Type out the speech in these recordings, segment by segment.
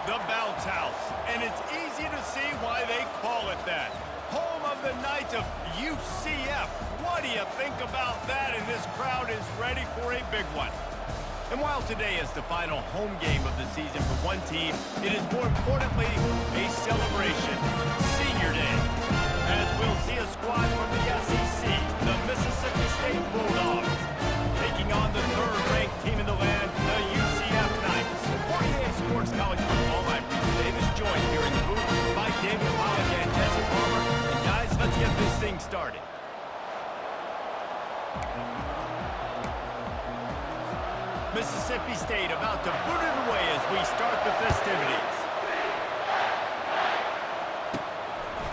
The Bounce House, and it's easy to see why they call it that. Home of the Knights of UCF. What do you think about that? And this crowd is ready for a big one. And while today is the final home game of the season for one team, it is more importantly a celebration, Senior Day, as we'll see a squad from the SEC, the Mississippi State Bulldogs, taking on the third-ranked team in the land, the UCF Knights. For EA Sports College Football, I'm Bruce Davis, joined here in the booth by David Pollock and Jesse Palmer. And guys, let's get this thing started. Mississippi State about to boot it away as we start the festivities.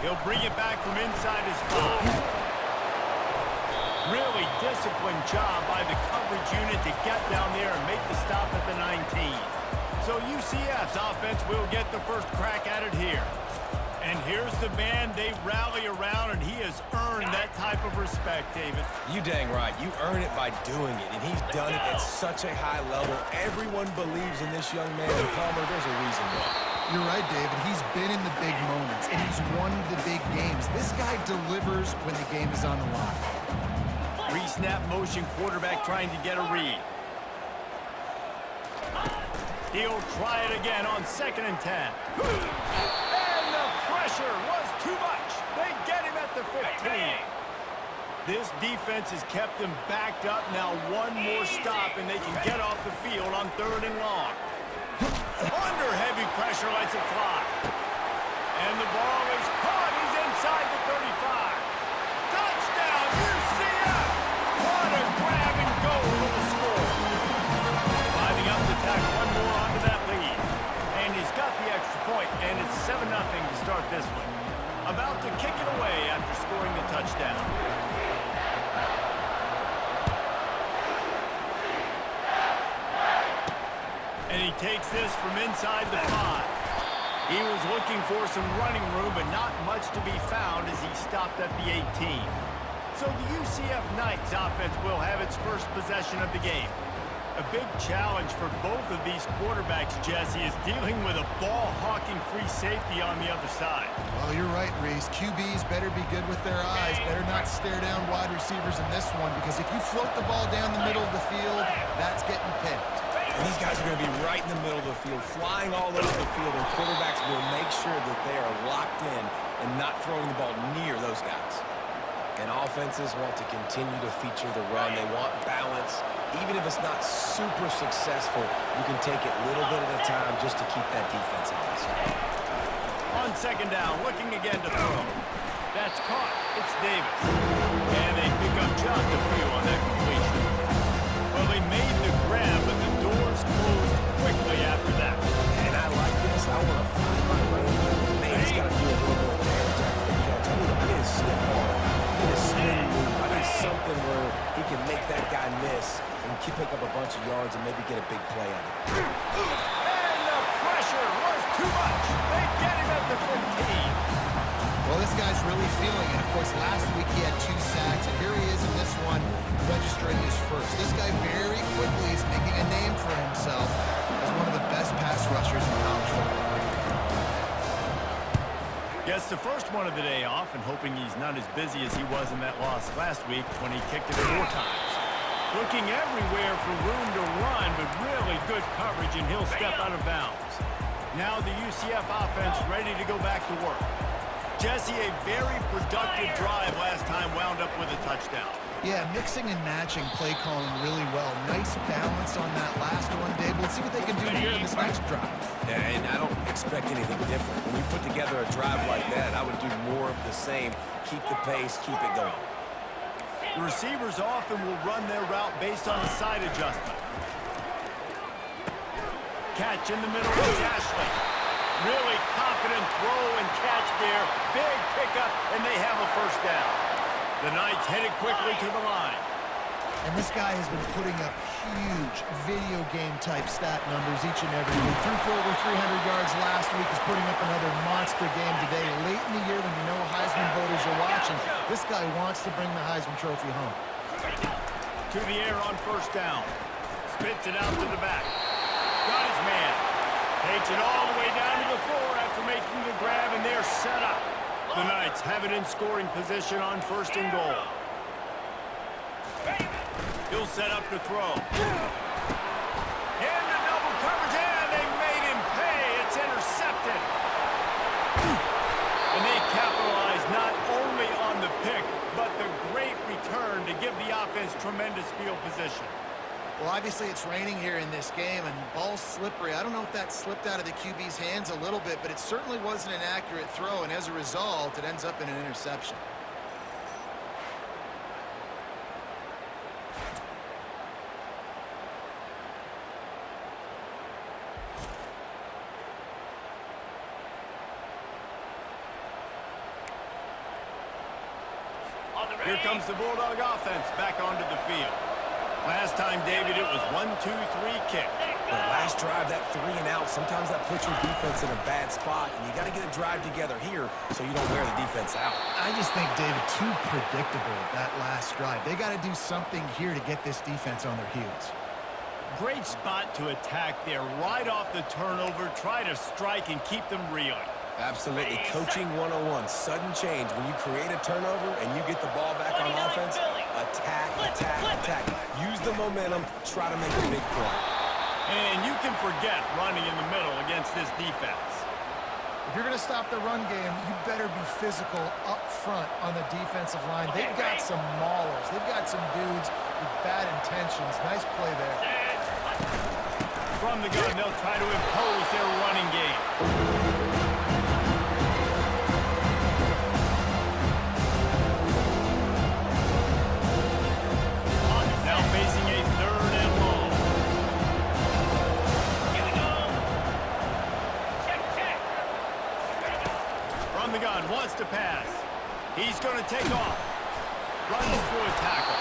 He'll bring it back from inside his 5. Really disciplined job by the coverage unit to get down there and make the stop at the 19. So UCF's offense will get the first crack at it here. And here's the man they rally around, and he has earned that type of respect, David. You dang right. You earn it by doing it, and he's done it at such a high level. Everyone believes in this young man, and Palmer, there's a reason why. You're right, David. He's been in the big moments, and he's won the big games. This guy delivers when the game is on the line. Re-snap motion, quarterback trying to get a read. He'll try it again on 2nd and 10. And the pressure was too much. They get him at the 15. This defense has kept them backed up. Now one more stop, and they can get off the field on 3rd and long. Under heavy pressure, lets it fly. And the ball is caught. He's inside the 35. Touchdown, UCF! What a grab and go for the score. Lining up to tack one more onto that lead. And he's got the extra point, and it's 7-0 to start this one. About to kick it away after scoring the touchdown. And he takes this from inside the 5. He was looking for some running room, but not much to be found as he stopped at the 18. So the UCF Knights offense will have its first possession of the game. A big challenge for both of these quarterbacks, Jesse, is dealing with a ball-hawking free safety on the other side. Well, you're right, Reese. QBs better be good with their eyes. Better not stare down wide receivers in this one, because if you float the ball down the middle of the field, that's getting picked. And these guys are going to be right in the middle of the field, flying all over the field, and quarterbacks will make sure that they are locked in and not throwing the ball near those guys. And offenses want to continue to feature the run. They want balance. Even if it's not super successful, you can take it little bit at a time just to keep that defense honest. On 2nd down, looking again to throw. That's caught. It's Davis. And they pick up just a few on that completion. Well, they made the grab, but the doors closed quickly after that. And I like this. I want to find my range. Man, he's got to do a little more damage after the catch. I need a stiff arm. I need a spin move. I need something where he can make that guy miss and pick up a bunch of yards and maybe get a big play out of it. And the pressure was too much. They get him at the 15. Well, this guy's really feeling it. Of course, last week he had 2 sacks, and here he is in this one, registering his first. This guy very quickly is making a name for himself as one of the best pass rushers in college football. Gets the first one of the day off, and hoping he's not as busy as he was in that loss last week when he kicked it 4 times. Looking everywhere for room to run, but really good coverage, and he'll step out of bounds. Now the UCF offense ready to go back to work. Jesse, a very productive drive last time wound up with a touchdown. Yeah, mixing and matching play calling really well. Nice balance on that last one, Dave. Let's see what they can do here in this next drive. Yeah, and I don't expect anything different. When you put together a drive like that, I would do more of the same. Keep the pace, keep it going. The receivers often will run their route based on a side adjustment. Catch in the middle is Ashley. Really confident throw and catch there. Big pickup, and they have a first down. The Knights headed quickly to the line. And this guy has been putting up huge video game type stat numbers each and every week. Threw for over 300 yards last week. Is putting up another monster game today. Late in the year when you know Heisman voters are watching, this guy wants to bring the Heisman Trophy home. To the air on first down. Spits it out to the back. Got his man. Takes it all the way down to the floor after making the grab, and they're set up. The Knights have it in scoring position on 1st and goal. He'll set up to throw. In the double coverage, and they made him pay. It's intercepted. And they capitalize not only on the pick, but the great return to give the offense tremendous field position. Well, obviously it's raining here in this game, and ball's slippery. I don't know if that slipped out of the QB's hands a little bit, but it certainly wasn't an accurate throw, and as a result, it ends up in an interception. Here comes the Bulldog offense back onto the field. Last time, David, it was 1-2-3 kick. But last drive, that 3 and out, sometimes that puts your defense in a bad spot, and you got to get a drive together here so you don't wear the defense out. I just think, David, too predictable that last drive. They got to do something here to get this defense on their heels. Great spot to attack there. Right off the turnover, try to strike and keep them reeling. Absolutely. Coaching 101. Sudden change. When you create a turnover and you get the ball back on offense, attack, attack, attack. Use the momentum. Try to make a big play. And you can forget running in the middle against this defense. If you're going to stop the run game, you better be physical up front on the defensive line. They've got some maulers. They've got some dudes with bad intentions. Nice play there. From the gun, they'll try to impose their running game. Wants to pass. He's going to take off. Runs through a tackle.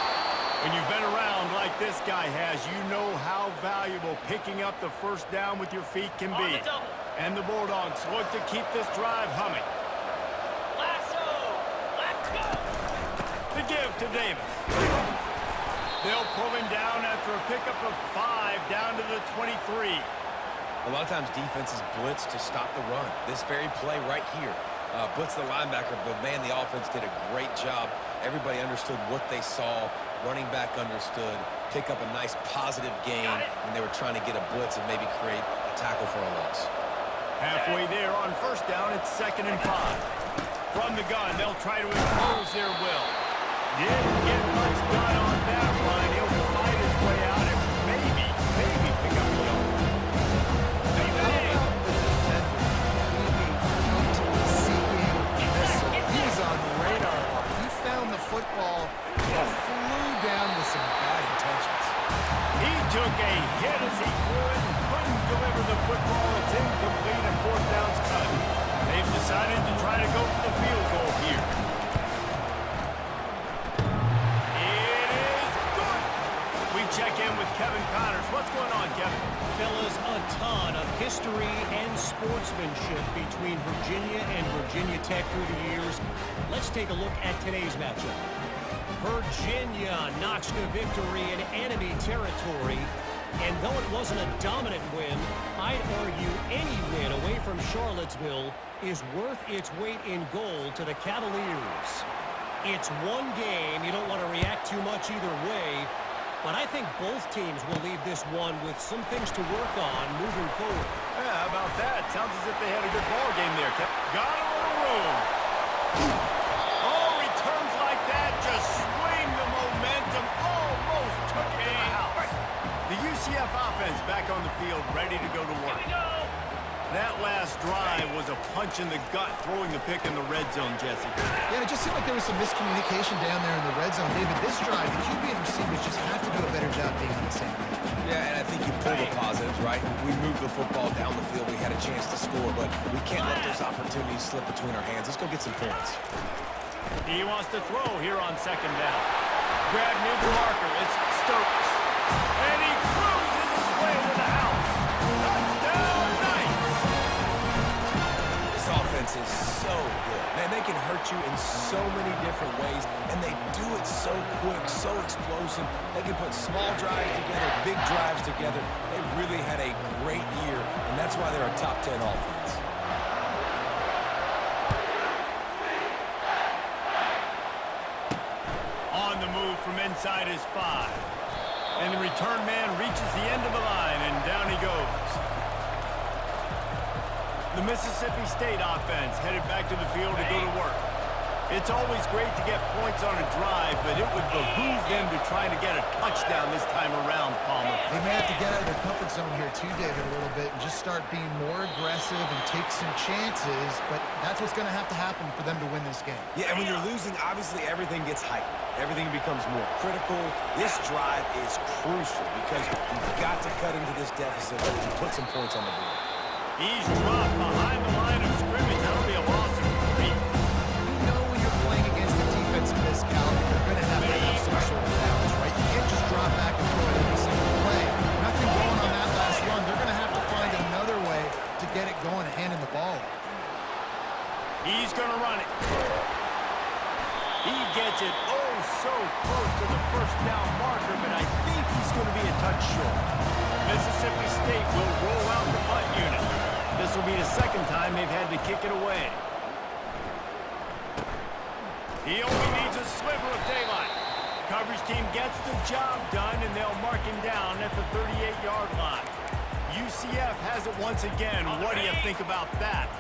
When you've been around like this guy has, you know how valuable picking up the first down with your feet can be. And the Bulldogs look to keep this drive humming. The give to Davis. They'll pull him down after a pickup of 5 down to the 23. A lot of times defenses blitz to stop the run. This very play right here. Blitz the linebacker, but man, the offense did a great job. Everybody understood what they saw. Running back understood. Pick up a nice positive gain when they were trying to get a blitz and maybe create a tackle for a loss. Halfway there on 1st down, it's 2nd and 5. From the gun, they'll try to impose their will. Didn't get much done on that run. He'll fight his way out and maybe pick up a yard. Football flew down with some bad intentions. He took a hit as he threw it and couldn't deliver the football. It's incomplete and 4th down's cut. They've decided to try to go for the field goal here. It is good. We check in with Kevin Connors. What's going on, Kevin? Fellas, a ton of history and sportsmanship between Virginia and Virginia Tech through the years. Let's take a look at today's matchup. Virginia knocks to victory in enemy territory. And though it wasn't a dominant win, I'd argue any win away from Charlottesville is worth its weight in gold to the Cavaliers. It's one game. You don't want to react too much either way. But I think both teams will leave this one with some things to work on moving forward. Yeah, how about that? Sounds as if they had a good ball game there. Got a little room. Oh, returns like that just swing the momentum. Almost took it to the house. The UCF offense back on the field, ready to go to work. That last drive was a punch in the gut, throwing the pick in the red zone, Jesse. Yeah, it just seemed like there was some miscommunication down there in the red zone. David, this drive, the QB and receivers just have to do a better job being on the same page. Yeah, and I think you pull the positives, right? We moved the football down the field. We had a chance to score, but we can't let those opportunities slip between our hands. Let's go get some points. He wants to throw here on 2nd down. Grab near the marker. It's Stokes. And he cruises his way to the house. Touchdown, Knights! This offense is so good. Man, they can hurt you in so many different ways, and they do it so quick, so explosive. They can put small drives together, big drives together. They've really had a great year, and that's why they're a top 10 offense. On the move from inside his 5. And the return man reaches the end of the line, and down he goes. The Mississippi State offense headed back to the field to go to work. It's always great to get points on a drive, but it would behoove them to try to get a touchdown this time around, Palmer. They may have to get out of their comfort zone here too, David, a little bit and just start being more aggressive and take some chances, but that's what's going to have to happen for them to win this game. Yeah, and when you're losing, obviously everything gets heightened. Everything becomes more critical. This drive is crucial because you've got to cut into this deficit and put some points on the board. He's dropped behind the line of scrimmage. That'll be a loss of 3. You know when you're playing against a defense of this caliber, you're going to have some sort of balance, right? You can't just drop back and throw it every single play. Nothing going on that last run. They're going to have to find another way to get it going and handing the ball. He's going to run it. He gets it so close to the first down marker, but I think he's going to be a touch short. Mississippi State will roll out the punt unit. This will be the second time they've had to kick it away. He only needs a sliver of daylight. Coverage team gets the job done, and they'll mark him down at the 38-yard line. UCF has it once again. What do you think about that?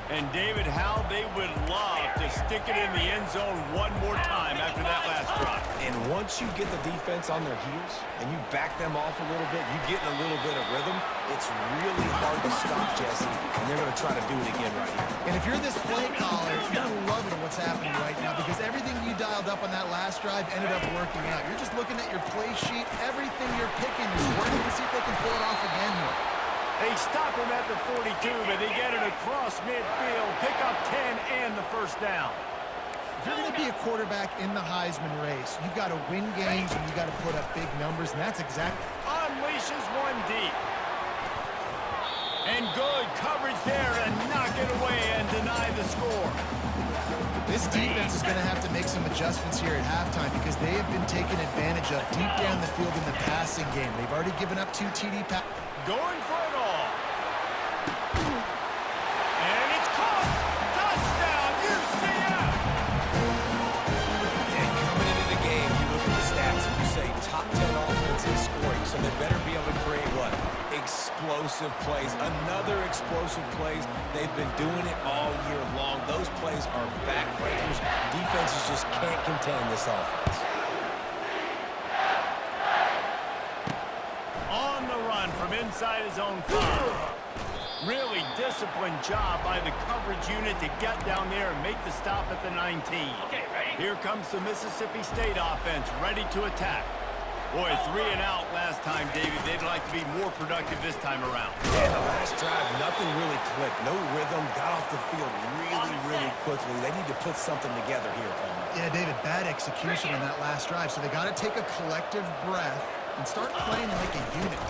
And, David, how they would love to stick it in the end zone one more time after that last drive. And once you get the defense on their heels and you back them off a little bit, you get in a little bit of rhythm, it's really hard to stop, Jesse, and they're going to try to do it again right here. And if you're this play caller, you're loving what's happening right now because everything you dialed up on that last drive ended up working out. You're just looking at your play sheet. Everything you're picking is working to see if they can pull it off again here. They stop him at the 42, but they get it across midfield, pick up 10 and the first down. If you're going to be a quarterback in the Heisman race, you've got to win games and you've got to put up big numbers, and that's exactly... Unleashes one deep. And good coverage there and knock it away and deny the score. This defense is going to have to make some adjustments here at halftime because they have been taken advantage of deep down the field in the passing game. They've already given up 2 TD passes. Going for it all. And it's caught. Touchdown, UCF. And coming into the game, you look at the stats and you say top 10 offense in scoring, so they better be able to create what? Explosive plays. Another explosive plays. They've been doing it all year long. Those plays are backbreakers. Defenses just can't contain this offense. On the run from inside his own 5. Really disciplined job by the coverage unit to get down there and make the stop at the 19. Here comes the Mississippi State offense ready to attack. Boy, 3 and out last time, David. They'd like to be more productive this time around. Yeah, the last drive, nothing really clicked. No rhythm. Got off the field really quickly. They need to put something together here, Palmer. Yeah, David, bad execution on that last drive, so they got to take a collective breath and start playing like a unit.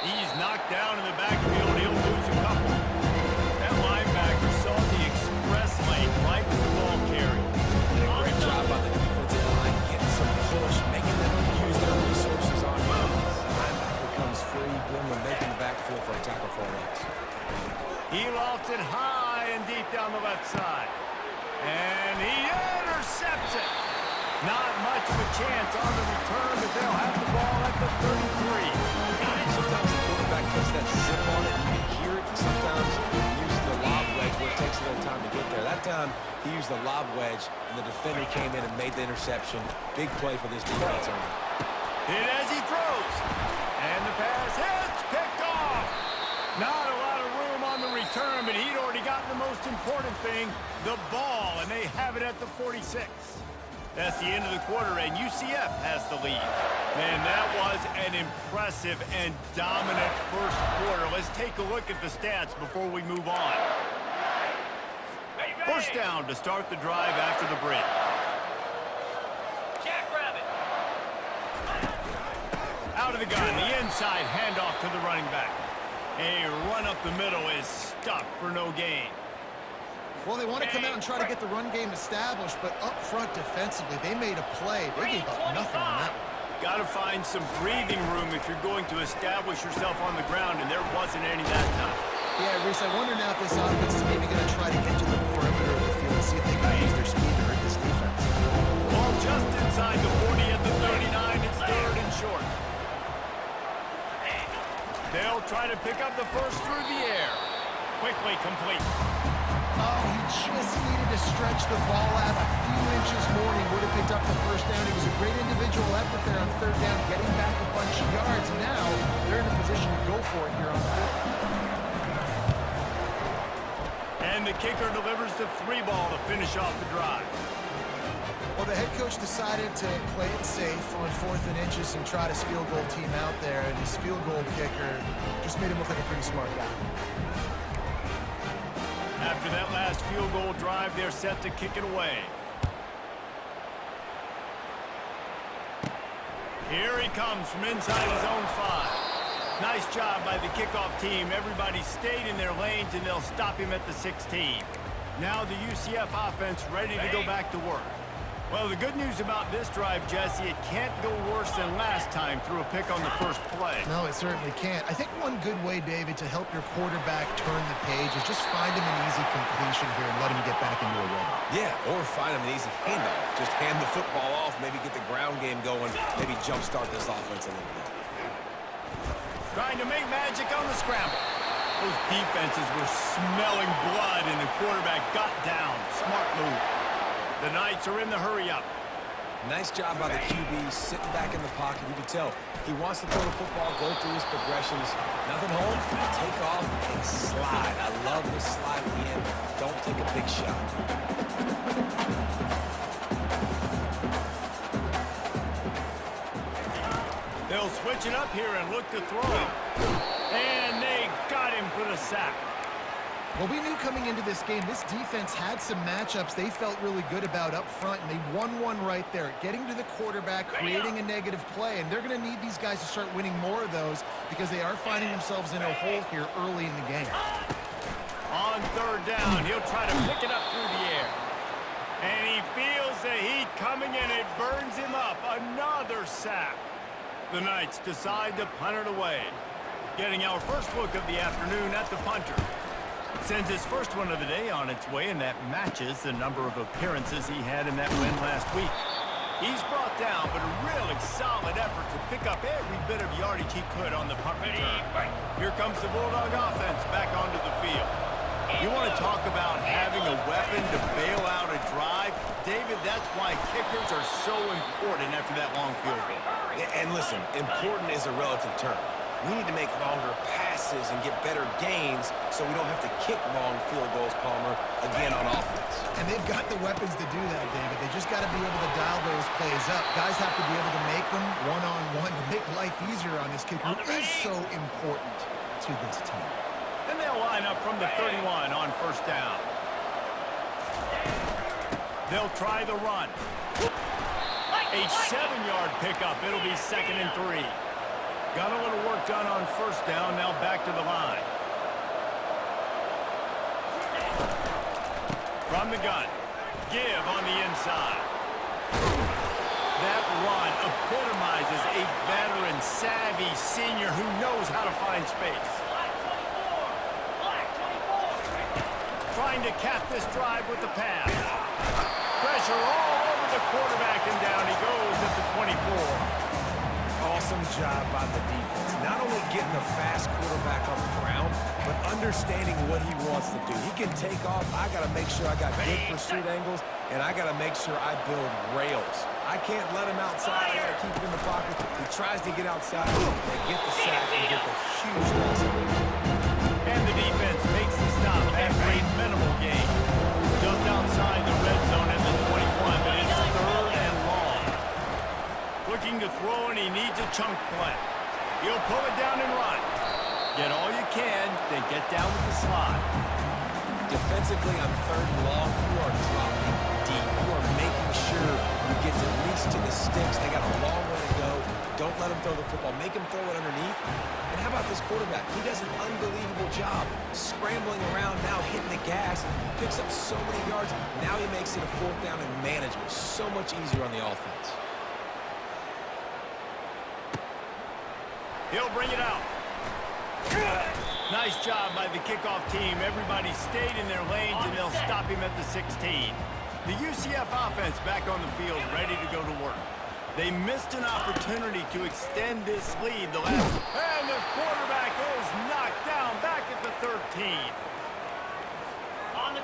He's knocked down in the backfield. He'll lose a couple. That linebacker saw the express lane right with the ball carry. Did a great job on the defensive line, getting some push, making them use their resources on him. The linebacker comes free, bring them making the backfield for a tackle for a loss. He lofts it high and deep down the left side. And he intercepts it. Not much of a chance on the return, but they'll have the ball at the 33. Sometimes the quarterback puts that zip on it, and you can hear it. Sometimes he uses the lob wedge where it takes a little time to get there. That time, he used the lob wedge, and the defender came in and made the interception. Big play for this defense. Hit as he throws. And the pass hits, picked off. Not a lot of room on the return, but he'd already gotten the most important thing, the ball, and they have it at the 46. That's the end of the quarter, and UCF has the lead. Man, that was an impressive and dominant first quarter. Let's take a look at the stats before we move on. First down to start the drive after the break. Out of the gun, the inside handoff to the running back. A run up the middle is stuffed for no gain. Well, they want to come out and try to get the run game established, but up front defensively, they made a play. They gave up nothing on that one. Got to find some breathing room if you're going to establish yourself on the ground, and there wasn't any that time. Yeah, Reese, I wonder now if this offense is maybe going to try to get to the perimeter of the field and see if they can use their speed to hurt this defense. Ball just inside the 40 at the 39. It's third and short. They'll try to pick up the first through the air. Quickly complete. Oh, he just needed to stretch the ball out a few inches more, and he would have picked up the first down. It was a great individual effort there on third down, getting back a bunch of yards. Now they're in a position to go for it here on fourth. And the kicker delivers the 3-ball to finish off the drive. Well, the head coach decided to play it safe on 4th and inches and trot his field goal team out there, and his field goal kicker just made him look like a pretty smart guy. After that last field goal drive, they're set to kick it away. Here he comes from inside his own 5. Nice job by the kickoff team. Everybody stayed in their lanes, and they'll stop him at the 16. Now the UCF offense ready to go back to work. Well, the good news about this drive, Jesse, it can't go worse than last time through a pick on the first play. No, it certainly can't. I think one good way, David, to help your quarterback turn the page is just find him an easy completion here and let him get back into a rhythm. Yeah, or find him an easy handoff. Just hand the football off, maybe get the ground game going, maybe jumpstart this offense a little bit. Trying to make magic on the scramble. Those defenses were smelling blood, and the quarterback got down. Smart move. The Knights are in the hurry-up. Nice job by the QB, sitting back in the pocket. You can tell he wants to throw the football, go through his progressions. Nothing home, take off and slide. I love the slide at the end. Don't take a big shot. They'll switch it up here and look to throw. And they got him for the sack. Well, we knew coming into this game, this defense had some matchups they felt really good about up front, and they won one right there, getting to the quarterback, creating a negative play, and they're going to need these guys to start winning more of those because they are finding themselves in a hole here early in the game. On third down, he'll try to pick it up through the air. And he feels the heat coming, and it burns him up. Another sack. The Knights decide to punt it away. Getting our first look of the afternoon at the punter. Sends his first one of the day on its way, and that matches the number of appearances he had in that win last week. He's brought down, but a really solid effort to pick up every bit of yardage he could on the punt return. Here comes the Bulldog offense back onto the field. You want to talk about having a weapon to bail out a drive? David, that's why kickers are so important after that long field goal. And listen, important is a relative term. We need to make longer passes and get better gains so we don't have to kick long field goals, Palmer, again on offense. And they've got the weapons to do that, David. They just got to be able to dial those plays up. Guys have to be able to make them one-on-one to make life easier on this kicker, who is so important to this team. And they'll line up from the 31 on first down. They'll try the run. A 7-yard pickup. It'll be 2nd and 3. Got a little work done on first down, now back to the line. From the gun, give on the inside. That run epitomizes a veteran, savvy senior who knows how to find space. Trying to cap this drive with the pass. Pressure all over the quarterback, and down he goes at the 24. Awesome job by the defense. Not only getting the fast quarterback on the ground, but understanding what he wants to do. He can take off. I got to make sure I got good pursuit angles, and I got to make sure I build rails. I can't let him outside. I got to keep it in the pocket. He tries to get outside. They get the sack and get the huge loss of it. And the defense makes the stop after a minimal gain. Just outside the red zone at the 21, but it's third and long. Looking to throw, and he needs a chunk play. He'll pull it down and run. Get all you can, then get down with the slide. Defensively on third and long, you are dropping deep. You are making sure you get at least to the sticks. They got a long way to go. Don't let him throw the football. Make him throw it underneath. And how about this quarterback? He does an unbelievable job scrambling around, now hitting the gas, picks up so many yards. Now he makes it a fourth down and manageable. So much easier on the offense. He'll bring it out. Nice job by the kickoff team. Everybody stayed in their lanes, and they'll stop him at the 16. The UCF offense back on the field, ready to go to work. They missed an opportunity to extend this lead. And the quarterback is knocked down back at the 13.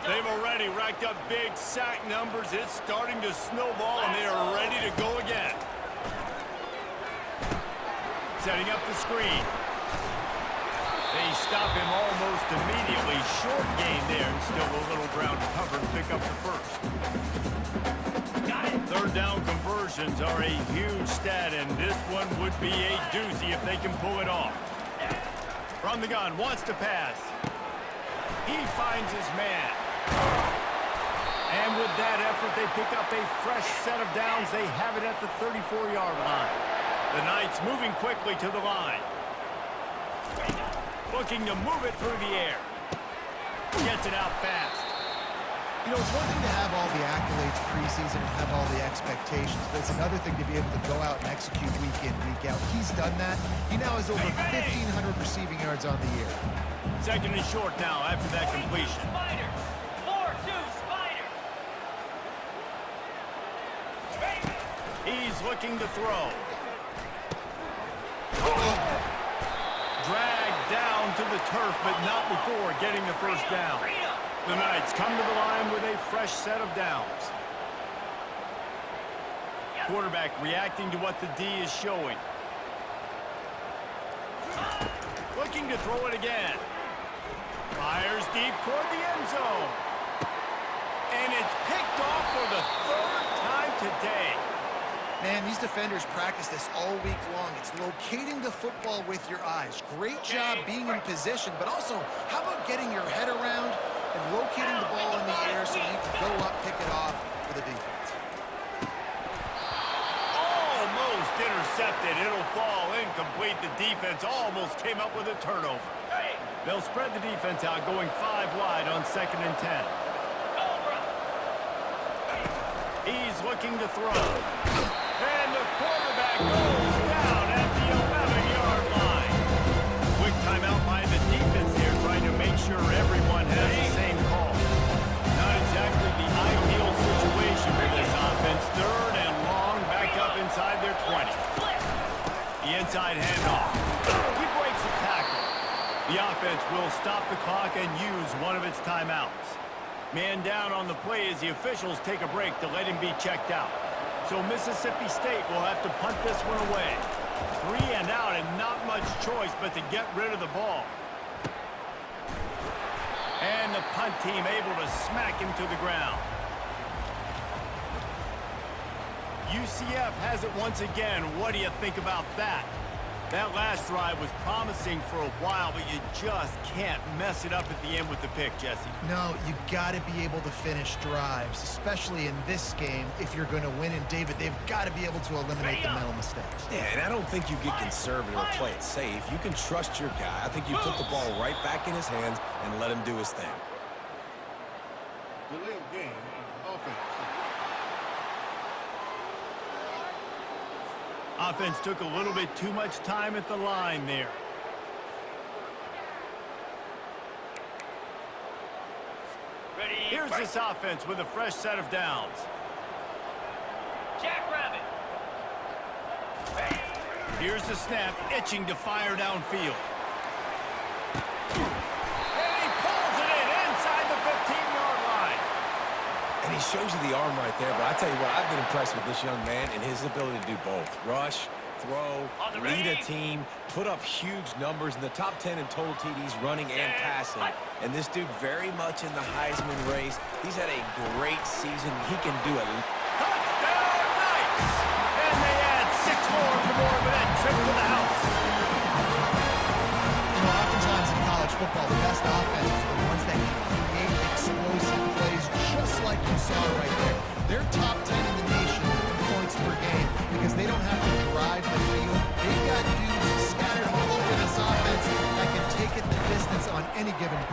They've already racked up big sack numbers. It's starting to snowball, and they are ready to go again. Setting up the screen. They stop him almost immediately. Short gain there, and still a little ground cover to pick up the first. Third down conversions are a huge stat, and this one would be a doozy if they can pull it off. From the gun, wants to pass. He finds his man. And with that effort, they pick up a fresh set of downs. They have it at the 34-yard line. The Knights moving quickly to the line. Looking to move it through the air. Gets it out fast. You know, it's one thing to have all the accolades preseason and have all the expectations, but it's another thing to be able to go out and execute week in, week out. He's done that. He now has over 1,500 receiving yards on the year. Second and short now after that completion. Spider. 4-2 Spider. He's looking to throw. Dragged down to the turf, but not before getting the first down. The Knights come to the line with a fresh set of downs. Quarterback reacting to what the D is showing. Looking to throw it again. Fires deep toward the end zone. And it's picked off for the third time today. Man, these defenders practice this all week long. It's locating the football with your eyes. Great job being in position, but also, how about getting your head around and locating the ball in the air so you can go up, pick it off for the defense. Almost intercepted. It'll fall incomplete. The defense almost came up with a turnover. They'll spread the defense out, going 5 wide on 2nd and 10. He's looking to throw. And the quarterback goes down at the 11-yard line. Quick timeout by the defense here, trying to make sure everyone has the same call. Not exactly the ideal situation for this offense. Third and long, back up inside their 20. The inside handoff. He breaks the tackle. The offense will stop the clock and use one of its timeouts. Man down on the play as the officials take a break to let him be checked out. So Mississippi State will have to punt this one away. 3 and out, and not much choice but to get rid of the ball. And the punt team able to smack him to the ground. UCF has it once again. What do you think about that? That last drive was promising for a while, but you just can't mess it up at the end with the pick, Jesse. No, you got to be able to finish drives, especially in this game if you're going to win. And, David, they've got to be able to eliminate the mental mistakes. Yeah, and I don't think you get conservative or play it safe. You can trust your guy. I think you put the ball right back in his hands and let him do his thing. Delay of game, offense. Offense took a little bit too much time at the line there. Here's this offense with a fresh set of downs. Jackrabbit. Here's the snap, itching to fire downfield. And he pulls it in inside the 15-yard line. And he shows you the arm right there, but I tell you what, I've been impressed with this young man and his ability to do both. Rush, throw, lead a team, put up huge numbers in the top 10 in total TDs running and passing. And this dude very much in the Heisman race. He's had a great season. He can do it. Touchdown, Knights! And they add 6 more for more of that trip to the house. You know, oftentimes in college football, the best offenses are the ones that can create explosive plays, just like you saw right there. They're top 10 in the nation in points per game because they don't have to drive the field.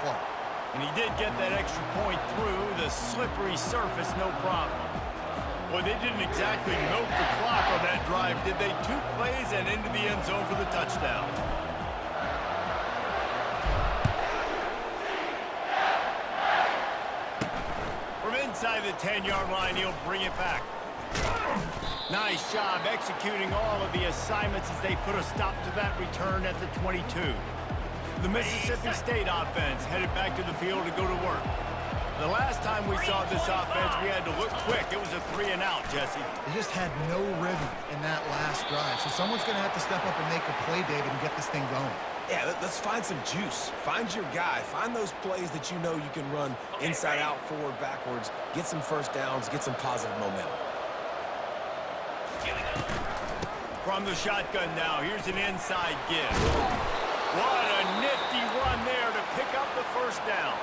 play. And he did get that extra point through the slippery surface, no problem. Well, they didn't exactly milk the clock on that drive, did they? 2 plays and into the end zone for the touchdown. From inside the 10-yard line, he'll bring it back. Nice job executing all of the assignments as they put a stop to that return at the 22. The Mississippi State offense headed back to the field to go to work. The last time we saw this offense, we had to look quick. It was a 3-and-out, Jesse. They just had no rhythm in that last drive. So someone's going to have to step up and make a play, David, and get this thing going. Yeah, let's find some juice. Find your guy. Find those plays that you know you can run inside out, forward, backwards. Get some first downs. Get some positive momentum. From the shotgun now, here's an inside give. What a nifty run there to pick up the first down.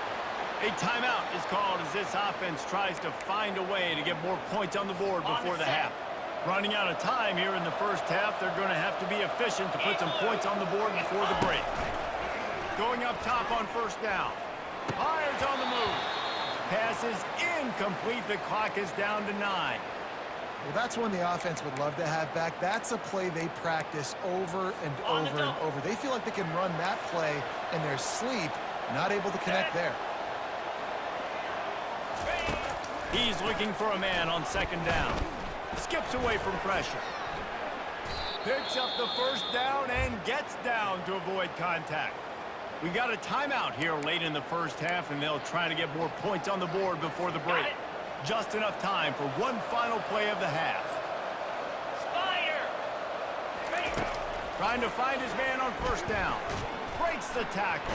A timeout is called as this offense tries to find a way to get more points on the board before the half. Running out of time here in the first half, they're going to have to be efficient to put some points on the board before the break. Going up top on first down. Fires on the move. Pass is incomplete. The clock is down to 9. Well, that's one the offense would love to have back. That's a play they practice over and over and over. They feel like they can run that play in their sleep, not able to connect there. He's looking for a man on second down. Skips away from pressure. Picks up the first down and gets down to avoid contact. We got a timeout here late in the first half, and they'll try to get more points on the board before the break. Just enough time for one final play of the half. Spider. Trying to find his man on first down. Breaks the tackle.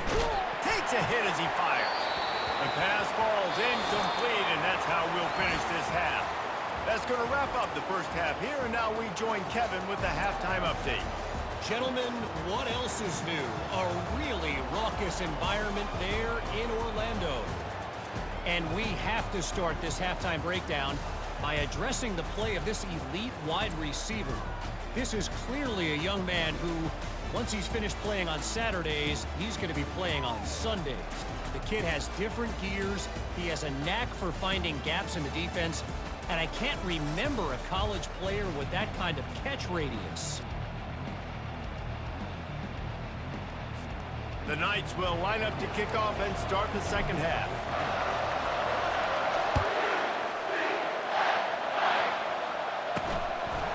Takes a hit as he fires. The pass falls incomplete, and that's how we'll finish this half. That's going to wrap up the first half here, and now we join Kevin with the halftime update. Gentlemen, what else is new? A really raucous environment there in Orlando. And we have to start this halftime breakdown by addressing the play of this elite wide receiver. This is clearly a young man who, once he's finished playing on Saturdays, he's going to be playing on Sundays. The kid has different gears. He has a knack for finding gaps in the defense. And I can't remember a college player with that kind of catch radius. The Knights will line up to kick off and start the second half.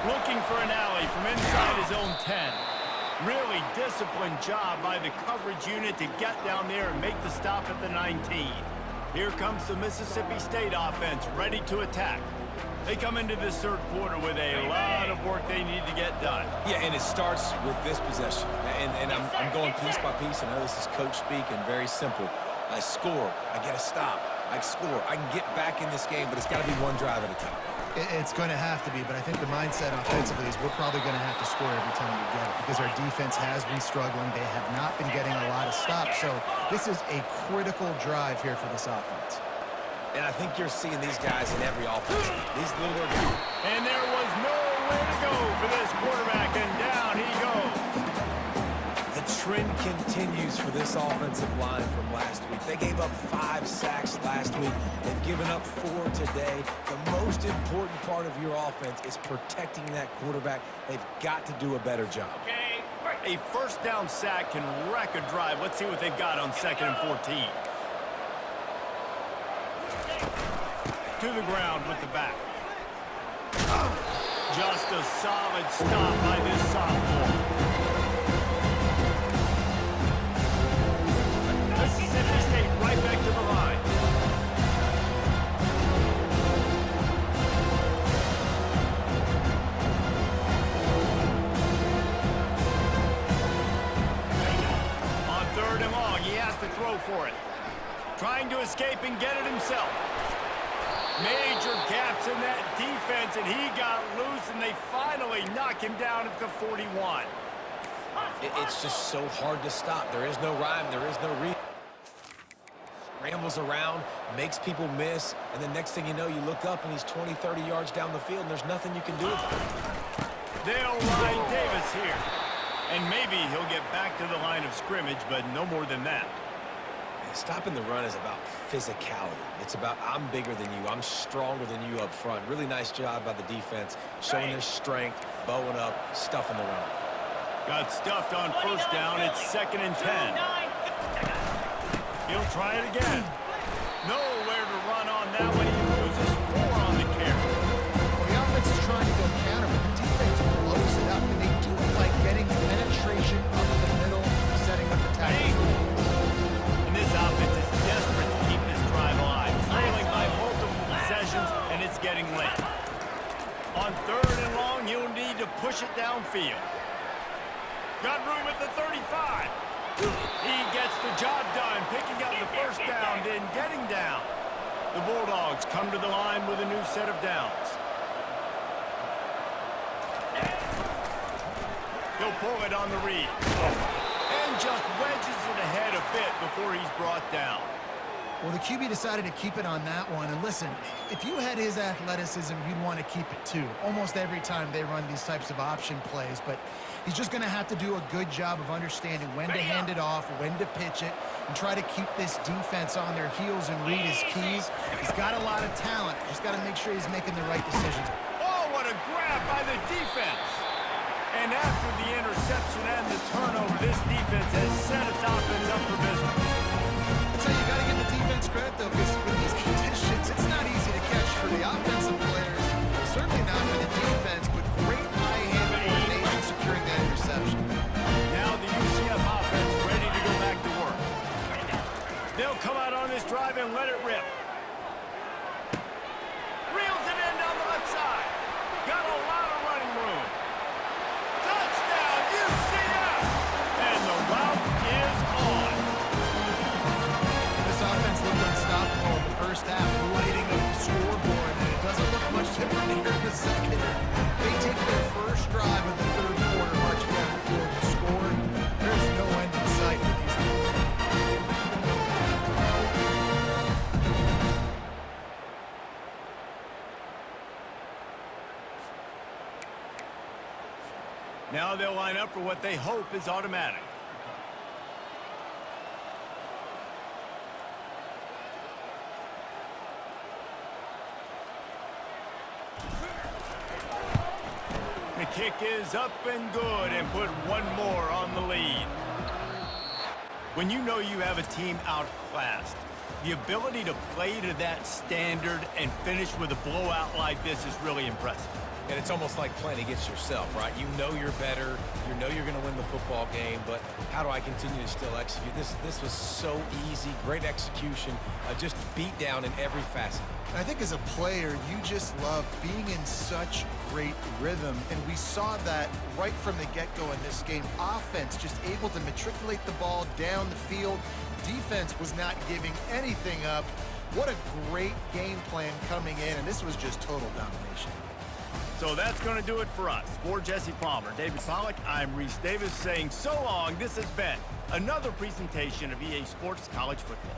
Looking for an alley from inside his own 10. Really disciplined job by the coverage unit to get down there and make the stop at the 19. Here comes the Mississippi State offense ready to attack. They come into this third quarter with a lot of work they need to get done. Yeah, and it starts with this possession. And I'm going piece by piece. I know this is coach speak and very simple. I score. I get a stop. I score. I can get back in this game, but it's got to be one drive at a time. It's going to have to be, but I think the mindset offensively is we're probably going to have to score every time we get it because our defense has been struggling. They have not been getting a lot of stops, so this is a critical drive here for this offense. And I think you're seeing these guys in every offense. These little guys. And there was nowhere to go for this quarterback, and down he goes. The trend continues for this offensive line from last week. They gave up 5 sacks last week. They've given up 4 today. The most important part of your offense is protecting that quarterback. They've got to do a better job. A first down sack can wreck a drive. Let's see what they've got on 2nd and 14. To the ground with the back. Just a solid stop by this sophomore. Mississippi State right back to the line. On 3rd and long, he has to throw for it. Trying to escape and get it himself. Major gaps in that defense, and he got loose, and they finally knock him down at the 41. It's just so hard to stop. There is no rhyme. There is no reason. Scrambles around, makes people miss, and the next thing you know, you look up, and he's 20, 30 yards down the field, and there's nothing you can do about it. They'll line Davis here. And maybe he'll get back to the line of scrimmage, but no more than that. Stopping the run is about physicality. It's about I'm bigger than you. I'm stronger than you up front. Really nice job by the defense, showing their strength, bowing up, stuffing the run. Got stuffed on first down. It's 2nd and 10. He'll try it again. Nowhere to run on that one. He loses 4 on the carry. Well, the offense is trying to go counter, but the defense blows it up, and they do it by getting penetration up the middle, setting up the tackle. And this offense is desperate to keep this drive alive. Trailing by multiple possessions, and it's getting late. On 3rd and long, he'll need to push it downfield. Got room at the 35. He gets the job done, picking up the first down, then getting down. The Bulldogs come to the line with a new set of downs. He'll pull it on the read. And just wedges it ahead a bit before he's brought down. Well, the QB decided to keep it on that one. And listen, if you had his athleticism, you'd want to keep it too. Almost every time they run these types of option plays. But he's just going to have to do a good job of understanding when to hand it off, when to pitch it, and try to keep this defense on their heels and read his keys. He's got a lot of talent. Just got to make sure he's making the right decisions. Oh, what a grab by the defense. And after the interception and the turnover, this defense has set its offense up for business. So you got to give the defense credit, though, because with these conditions, it's not easy to catch for the offensive players. Certainly not for the defense, but great eye-hand coordination securing that interception. Now the UCF offense ready to go back to work. They'll come out on this drive and let it rip. Reels it in down the left side. Got a lot of running room. Touchdown, UCF! And the route is on. This offense looked unstoppable in the first half, lighting up the scoreboard, and it doesn't look much different here in the second. They take their first drive of the 3rd quarter, marching down the field to score. There's no end in sight with these guys. Now they'll line up for what they hope is automatic. The kick is up and good and put one more on the lead. When you know you have a team outclassed, the ability to play to that standard and finish with a blowout like this is really impressive. And it's almost like playing against yourself, right? You know you're better. You know you're going to win the football game, but how do I continue to still execute? This was so easy, great execution, just beat down in every facet. I think as a player, you just love being in such great rhythm, and we saw that right from the get-go in this game. Offense just able to matriculate the ball down the field. Defense was not giving anything up. What a great game plan coming in, and this was just total domination. So that's going to do it for us. For Jesse Palmer, David Pollack, I'm Reese Davis saying so long. This has been another presentation of EA Sports College Football.